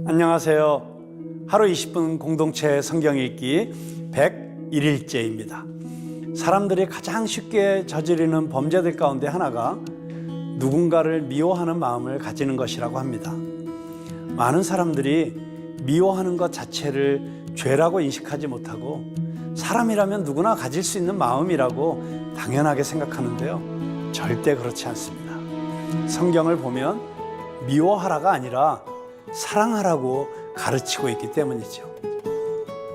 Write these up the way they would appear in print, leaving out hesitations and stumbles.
안녕하세요. 하루 20분 공동체 성경 읽기 101일째입니다. 사람들이 가장 쉽게 저지르는 범죄들 가운데 하나가 누군가를 미워하는 마음을 가지는 것이라고 합니다. 많은 사람들이 미워하는 것 자체를 죄라고 인식하지 못하고 사람이라면 누구나 가질 수 있는 마음이라고 당연하게 생각하는데요. 절대 그렇지 않습니다. 성경을 보면 미워하라가 아니라 사랑하라고 가르치고 있기 때문이죠.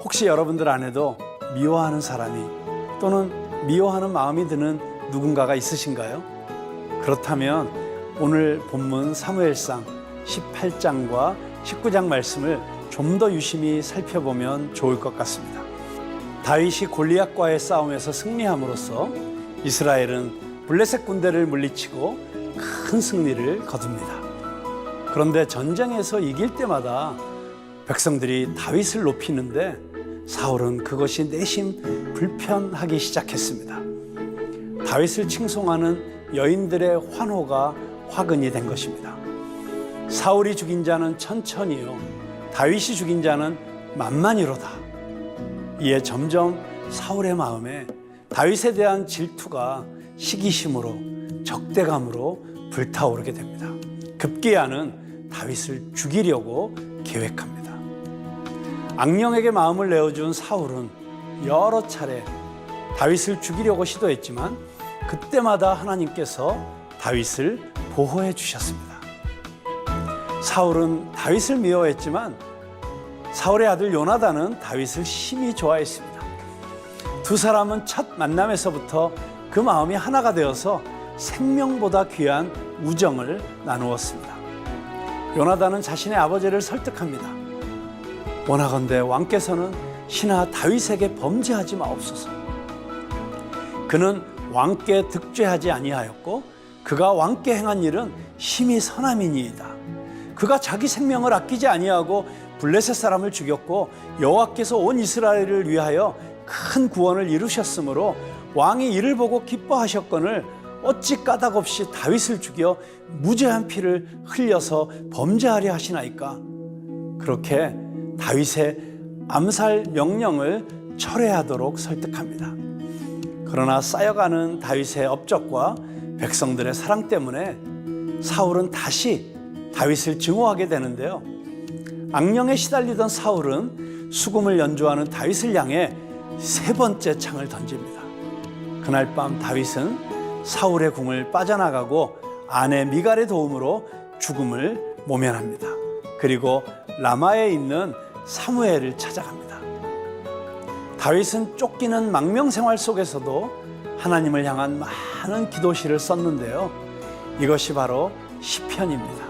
혹시 여러분들 안에도 미워하는 사람이 또는 미워하는 마음이 드는 누군가가 있으신가요? 그렇다면 오늘 본문 사무엘상 18장과 19장 말씀을 좀 더 유심히 살펴보면 좋을 것 같습니다. 다윗이 골리앗과의 싸움에서 승리함으로써 이스라엘은 블레셋 군대를 물리치고 큰 승리를 거둡니다. 그런데 전쟁에서 이길 때마다 백성들이 다윗을 높이는데 사울은 그것이 내심 불편하기 시작했습니다. 다윗을 칭송하는 여인들의 환호가 화근이 된 것입니다. 사울이 죽인 자는 천천히요, 다윗이 죽인 자는 만만히로다. 이에 점점 사울의 마음에 다윗에 대한 질투가 시기심으로, 적대감으로 불타오르게 됩니다. 급기야는 다윗을 죽이려고 계획합니다. 악령에게 마음을 내어준 사울은 여러 차례 다윗을 죽이려고 시도했지만 그때마다 하나님께서 다윗을 보호해 주셨습니다. 사울은 다윗을 미워했지만 사울의 아들 요나단은 다윗을 심히 좋아했습니다. 두 사람은 첫 만남에서부터 그 마음이 하나가 되어서 생명보다 귀한 우정을 나누었습니다. 요나단은 자신의 아버지를 설득합니다. 원하건대 왕께서는 신하 다윗에게 범죄하지 마옵소서. 그는 왕께 득죄하지 아니하였고 그가 왕께 행한 일은 심히 선함이니이다. 그가 자기 생명을 아끼지 아니하고 블레셋 사람을 죽였고 여호와께서 온 이스라엘을 위하여 큰 구원을 이루셨으므로 왕이 이를 보고 기뻐하셨거늘 어찌 까닭없이 다윗을 죽여 무죄한 피를 흘려서 범죄하려 하시나이까. 그렇게 다윗의 암살 명령을 철회하도록 설득합니다. 그러나 쌓여가는 다윗의 업적과 백성들의 사랑 때문에 사울은 다시 다윗을 증오하게 되는데요. 악령에 시달리던 사울은 수금을 연주하는 다윗을 향해 세 번째 창을 던집니다. 그날 밤 다윗은 사울의 궁을 빠져나가고 아내 미갈의 도움으로 죽음을 모면합니다. 그리고 라마에 있는 사무엘을 찾아갑니다. 다윗은 쫓기는 망명 생활 속에서도 하나님을 향한 많은 기도시를 썼는데요. 이것이 바로 시편입니다.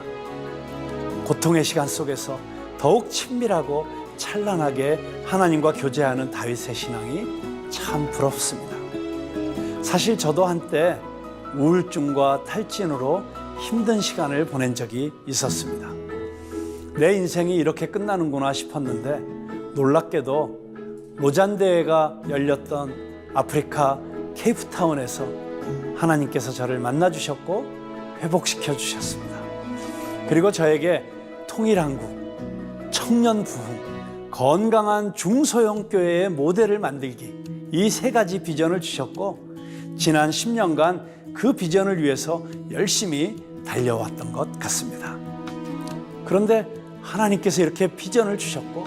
고통의 시간 속에서 더욱 친밀하고 찬란하게 하나님과 교제하는 다윗의 신앙이 참 부럽습니다. 사실 저도 한때 우울증과 탈진으로 힘든 시간을 보낸 적이 있었습니다. 내 인생이 이렇게 끝나는구나 싶었는데 놀랍게도 로잔대회가 열렸던 아프리카 케이프타운에서 하나님께서 저를 만나주셨고 회복시켜 주셨습니다. 그리고 저에게 통일한국, 청년부흥, 건강한 중소형 교회의 모델을 만들기, 이 세 가지 비전을 주셨고 지난 10년간 그 비전을 위해서 열심히 달려왔던 것 같습니다. 그런데 하나님께서 이렇게 비전을 주셨고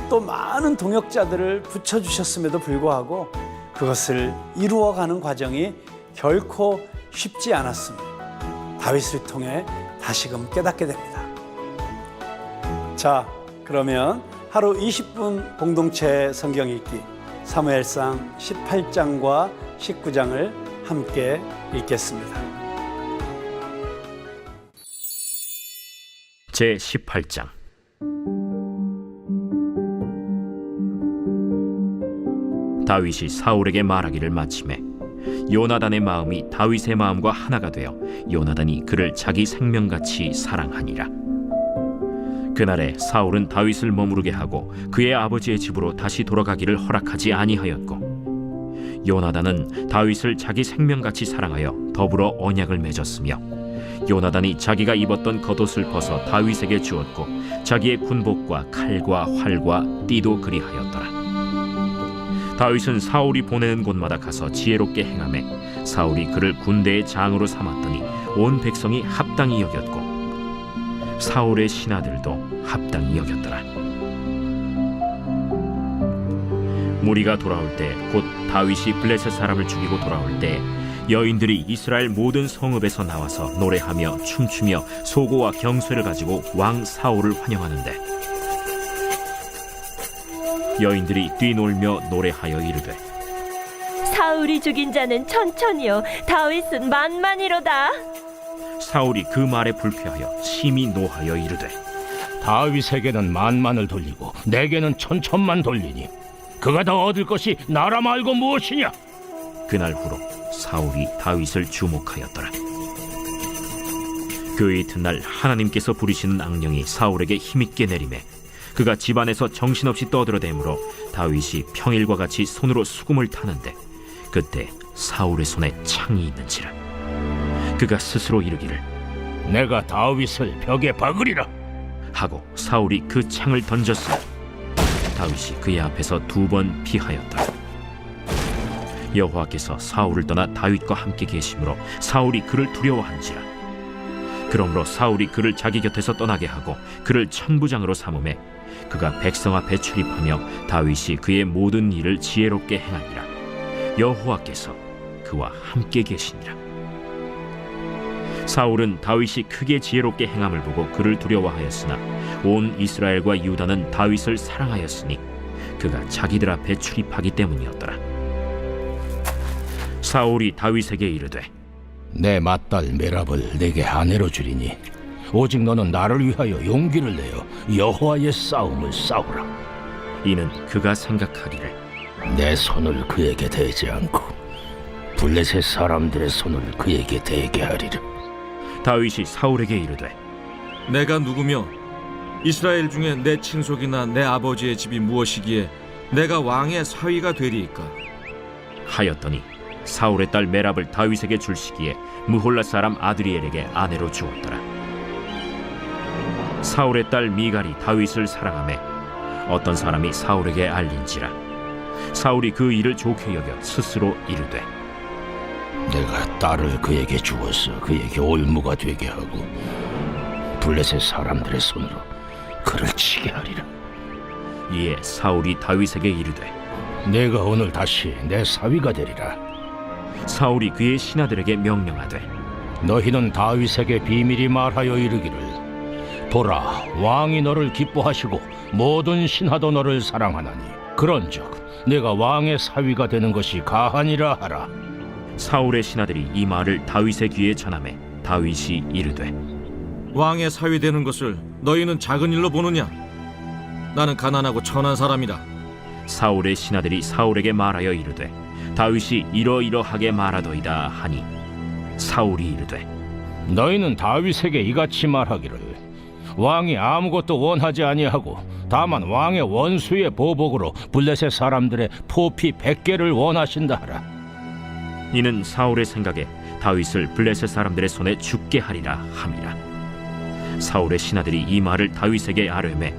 또 많은 동역자들을 붙여주셨음에도 불구하고 그것을 이루어가는 과정이 결코 쉽지 않았음을 다윗을 통해 다시금 깨닫게 됩니다. 자, 그러면 하루 20분 공동체 성경 읽기 사무엘상 18장과 19장을 함께 읽겠습니다. 제18장. 다윗이 사울에게 말하기를 마치매 요나단의 마음이 다윗의 마음과 하나가 되어 요나단이 그를 자기 생명같이 사랑하니라. 그날에 사울은 다윗을 머무르게 하고 그의 아버지의 집으로 다시 돌아가기를 허락하지 아니하였고 요나단은 다윗을 자기 생명같이 사랑하여 더불어 언약을 맺었으며 요나단이 자기가 입었던 겉옷을 벗어 다윗에게 주었고 자기의 군복과 칼과 활과 띠도 그리하였더라. 다윗은 사울이 보내는 곳마다 가서 지혜롭게 행하매 사울이 그를 군대의 장으로 삼았더니 온 백성이 합당히 여겼고 사울의 신하들도 합당히 여겼더라. 무리가 돌아올 때 곧 다윗이 블레셋 사람을 죽이고 돌아올 때 여인들이 이스라엘 모든 성읍에서 나와서 노래하며 춤추며 소고와 경쇠를 가지고 왕 사울을 환영하는데 여인들이 뛰놀며 노래하여 이르되 사울이 죽인 자는 천천히요 다윗은 만만이로다. 사울이 그 말에 불쾌하여 심히 노하여 이르되 다윗에게는 만만을 돌리고 내게는 천천만 돌리니 그가 더 얻을 것이 나라 말고 무엇이냐? 그날 후로 사울이 다윗을 주목하였더라. 그 이튿날 하나님께서 부리시는 악령이 사울에게 힘있게 내리매 그가 집안에서 정신없이 떠들어대므로 다윗이 평일과 같이 손으로 수금을 타는데 그때 사울의 손에 창이 있는지라. 그가 스스로 이르기를 내가 다윗을 벽에 박으리라 하고 사울이 그 창을 던졌으니 다윗이 그의 앞에서 2번 피하였더라. 여호와께서 사울을 떠나 다윗과 함께 계심으로 사울이 그를 두려워한지라. 그러므로 사울이 그를 자기 곁에서 떠나게 하고 그를 천부장으로 삼음에 그가 백성 앞에 출입하며 다윗이 그의 모든 일을 지혜롭게 행하니라. 여호와께서 그와 함께 계시니라. 사울은 다윗이 크게 지혜롭게 행함을 보고 그를 두려워하였으나 온 이스라엘과 유다는 다윗을 사랑하였으니 그가 자기들 앞에 출입하기 때문이었더라. 사울이 다윗에게 이르되 내 맏딸 메랍을 내게 아내로 주리니 오직 너는 나를 위하여 용기를 내어 여호와의 싸움을 싸우라. 이는 그가 생각하기를 내 손을 그에게 대지 않고 블레셋 사람들의 손을 그에게 대게 하리라. 다윗이 사울에게 이르되 내가 누구며 이스라엘 중에 내 친속이나 내 아버지의 집이 무엇이기에 내가 왕의 사위가 되리이까? 하였더니 사울의 딸 메랍을 다윗에게 줄 시기에 무홀라 사람 아드리엘에게 아내로 주었더라. 사울의 딸 미갈이 다윗을 사랑하매 어떤 사람이 사울에게 알린지라. 사울이 그 일을 좋게 여겨 스스로 이르되 내가 딸을 그에게 주어서 그에게 올무가 되게 하고 블레셋 사람들의 손으로 그를 치게 하리라. 이에 사울이 다윗에게 이르되 내가 오늘 다시 내 사위가 되리라. 사울이 그의 신하들에게 명령하되 너희는 다윗에게 비밀히 말하여 이르기를 보라, 왕이 너를 기뻐하시고 모든 신하도 너를 사랑하나니 그런즉 내가 왕의 사위가 되는 것이 가하니라 하라. 사울의 신하들이 이 말을 다윗의 귀에 전하매 다윗이 이르되 왕의 사위 되는 것을 너희는 작은 일로 보느냐? 나는 가난하고 천한 사람이라. 사울의 신하들이 사울에게 말하여 이르되 다윗이 이러이러하게 말하더이다 하니 사울이 이르되 너희는 다윗에게 이같이 말하기를 왕이 아무것도 원하지 아니하고 다만 왕의 원수의 보복으로 블레셋 사람들의 포피 100개를 원하신다 하라. 이는 사울의 생각에 다윗을 블레셋 사람들의 손에 죽게 하리라 함이라. 사울의 신하들이 이 말을 다윗에게 아뢰매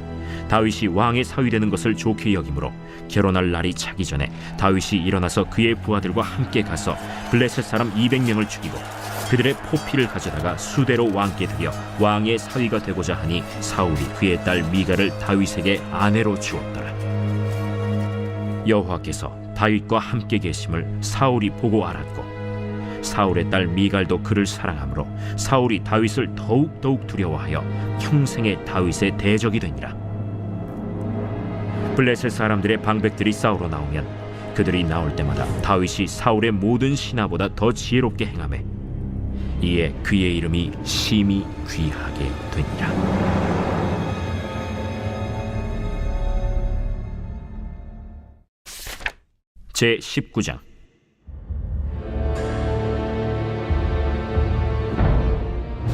다윗이 왕의 사위 되는 것을 좋게 여기므로 결혼할 날이 차기 전에 다윗이 일어나서 그의 부하들과 함께 가서 블레셋 사람 200명을 죽이고 그들의 포피를 가져다가 수대로 왕께 드려 왕의 사위가 되고자 하니 사울이 그의 딸 미갈을 다윗에게 아내로 주었더라. 여호와께서 다윗과 함께 계심을 사울이 보고 알았고 사울의 딸 미갈도 그를 사랑하므로 사울이 다윗을 더욱 두려워하여 평생에 다윗의 대적이 되니라. 블레셋 사람들의 방백들이 싸우러 나오면 그들이 나올 때마다 다윗이 사울의 모든 신하보다 더 지혜롭게 행하매 이에 그의 이름이 심히 귀하게 되니라. 제 19장.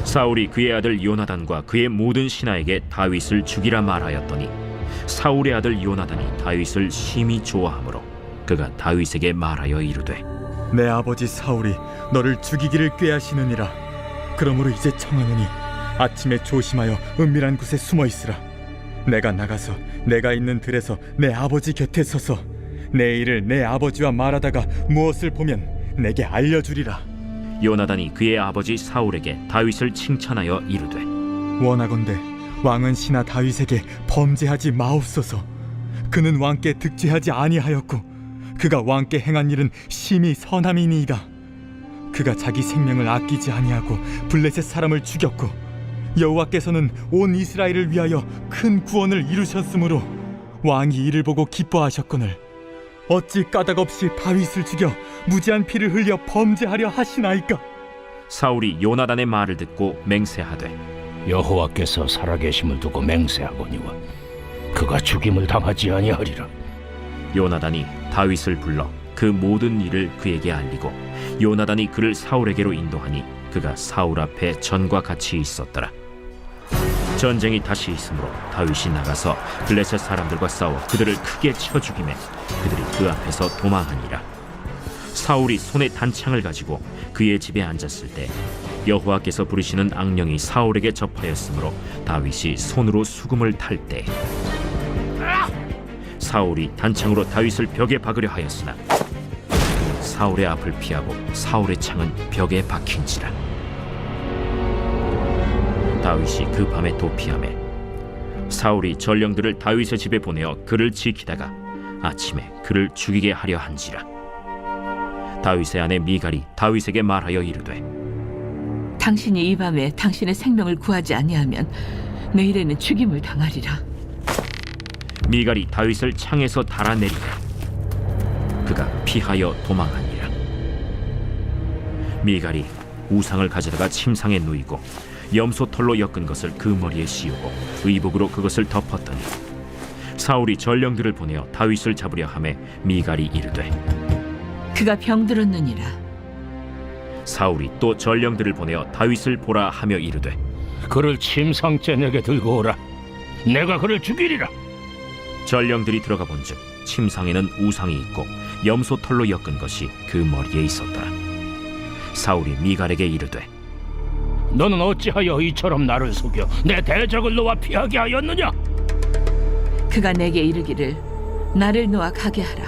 사울이 그의 아들 요나단과 그의 모든 신하에게 다윗을 죽이라 말하였더니 사울의 아들 요나단이 다윗을 심히 좋아하므로 그가 다윗에게 말하여 이르되 내 아버지 사울이 너를 죽이기를 꾀하시느니라. 그러므로 이제 청하노니 아침에 조심하여 은밀한 곳에 숨어 있으라. 내가 나가서 내가 있는 들에서 내 아버지 곁에 서서 내 일을 내 아버지와 말하다가 무엇을 보면 내게 알려주리라. 요나단이 그의 아버지 사울에게 다윗을 칭찬하여 이르되 원하건대 왕은 신하 다윗에게 범죄하지 마옵소서. 그는 왕께 득죄하지 아니하였고 그가 왕께 행한 일은 심히 선함이니이다. 그가 자기 생명을 아끼지 아니하고 블레셋 사람을 죽였고 여호와께서는 온 이스라엘을 위하여 큰 구원을 이루셨으므로 왕이 이를 보고 기뻐하셨거늘 어찌 까닭없이 다윗을 죽여 무지한 피를 흘려 범죄하려 하시나이까? 사울이 요나단의 말을 듣고 맹세하되 여호와께서 살아계심을 두고 맹세하거니와 그가 죽임을 당하지 아니하리라. 요나단이 다윗을 불러 그 모든 일을 그에게 알리고 요나단이 그를 사울에게로 인도하니 그가 사울 앞에 전과 같이 있었더라. 전쟁이 다시 있으므로 다윗이 나가서 블레셋 사람들과 싸워 그들을 크게 쳐 죽이매 그들이 그 앞에서 도망하니라. 사울이 손에 단창을 가지고 그의 집에 앉았을 때 여호와께서 부르시는 악령이 사울에게 접하였으므로 다윗이 손으로 수금을 탈 때 사울이 단창으로 다윗을 벽에 박으려 하였으나 사울의 앞을 피하고 사울의 창은 벽에 박힌지라. 다윗이 그 밤에 도피하매 사울이 전령들을 다윗의 집에 보내어 그를 지키다가 아침에 그를 죽이게 하려 한지라. 다윗의 아내 미갈이 다윗에게 말하여 이르되 당신이 이 밤에 당신의 생명을 구하지 아니하면 내일에는 죽임을 당하리라. 미갈이 다윗을 창에서 달아내리되 그가 피하여 도망하니라. 미갈이 우상을 가져다가 침상에 누이고 염소털로 엮은 것을 그 머리에 씌우고 의복으로 그것을 덮었더니 사울이 전령들을 보내어 다윗을 잡으려 하매 미갈이 이르되 그가 병들었느니라. 사울이 또 전령들을 보내어 다윗을 보라 하며 이르되 그를 침상째 내게 들고 오라. 내가 그를 죽이리라. 전령들이 들어가 본즉 침상에는 우상이 있고 염소털로 엮은 것이 그 머리에 있었더라. 사울이 미갈에게 이르되 너는 어찌하여 이처럼 나를 속여 내 대적을 놓아 피하게 하였느냐? 그가 내게 이르기를 나를 놓아 가게 하라.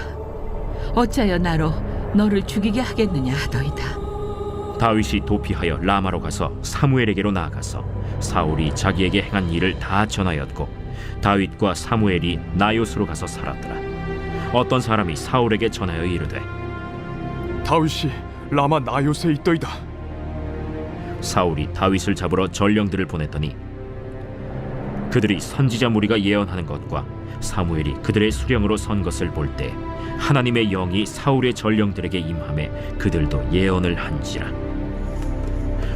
어찌하여 나로 너를 죽이게 하겠느냐 하더이다. 다윗이 도피하여 라마로 가서 사무엘에게로 나아가서 사울이 자기에게 행한 일을 다 전하였고 다윗과 사무엘이 나요스로 가서 살았더라. 어떤 사람이 사울에게 전하여 이르되 다윗이 라마 나요스에 있더이다. 사울이 다윗을 잡으러 전령들을 보냈더니 그들이 선지자 무리가 예언하는 것과 사무엘이 그들의 수령으로 선 것을 볼 때 하나님의 영이 사울의 전령들에게 임하매 그들도 예언을 한지라.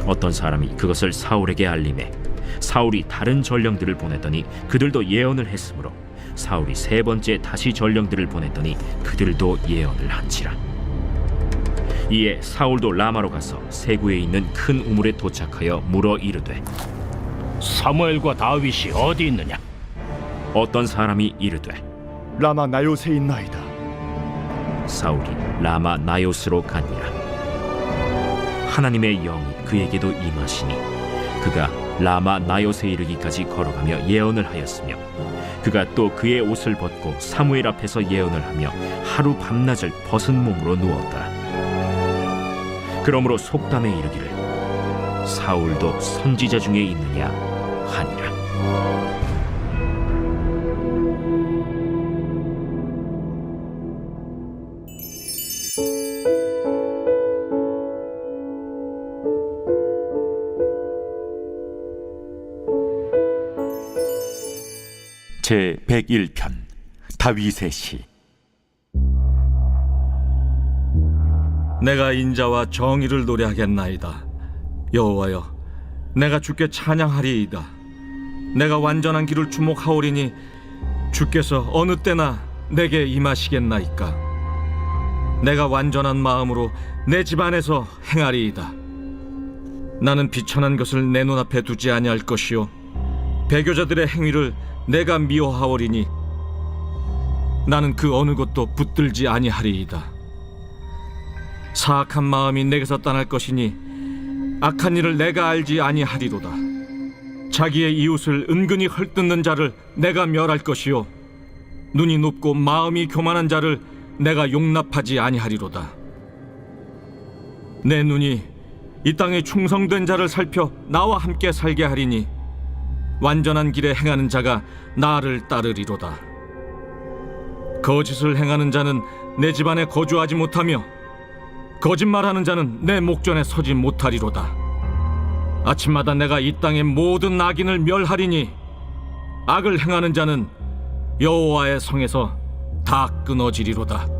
어떤 사람이 그것을 사울에게 알림해 사울이 다른 전령들을 보냈더니 그들도 예언을 했으므로 사울이 세 번째 다시 전령들을 보냈더니 그들도 예언을 한지라. 이에 사울도 라마로 가서 세구에 있는 큰 우물에 도착하여 물어 이르되 사무엘과 다윗이 어디 있느냐? 어떤 사람이 이르되 라마 나요스에 있나이다. 사울이 라마 나요스로 가니라. 하나님의 영이 그에게도 임하시니 그가 라마 나요스에 이르기까지 걸어가며 예언을 하였으며 그가 또 그의 옷을 벗고 사무엘 앞에서 예언을 하며 하루 밤낮을 벗은 몸으로 누웠더라. 그러므로 속담에 이르기를 사울도 선지자 중에 있느냐 하니라. 제 101편 다윗의 시. 내가 인자와 정의를 노래하겠나이다. 여호와여, 내가 주께 찬양하리이다. 내가 완전한 길을 주목하오리니 주께서 어느 때나 내게 임하시겠나이까. 내가 완전한 마음으로 내 집안에서 행하리이다. 나는 비천한 것을 내 눈앞에 두지 아니할 것이요 배교자들의 행위를 내가 미워하오리니 나는 그 어느 것도 붙들지 아니하리이다. 사악한 마음이 내게서 떠날 것이니 악한 일을 내가 알지 아니하리로다. 자기의 이웃을 은근히 헐뜯는 자를 내가 멸할 것이요 눈이 높고 마음이 교만한 자를 내가 용납하지 아니하리로다. 내 눈이 이 땅에 충성된 자를 살펴 나와 함께 살게 하리니 완전한 길에 행하는 자가 나를 따르리로다. 거짓을 행하는 자는 내 집안에 거주하지 못하며 거짓말하는 자는 내 목전에 서지 못하리로다. 아침마다 내가 이 땅의 모든 악인을 멸하리니 악을 행하는 자는 여호와의 성에서 다 끊어지리로다.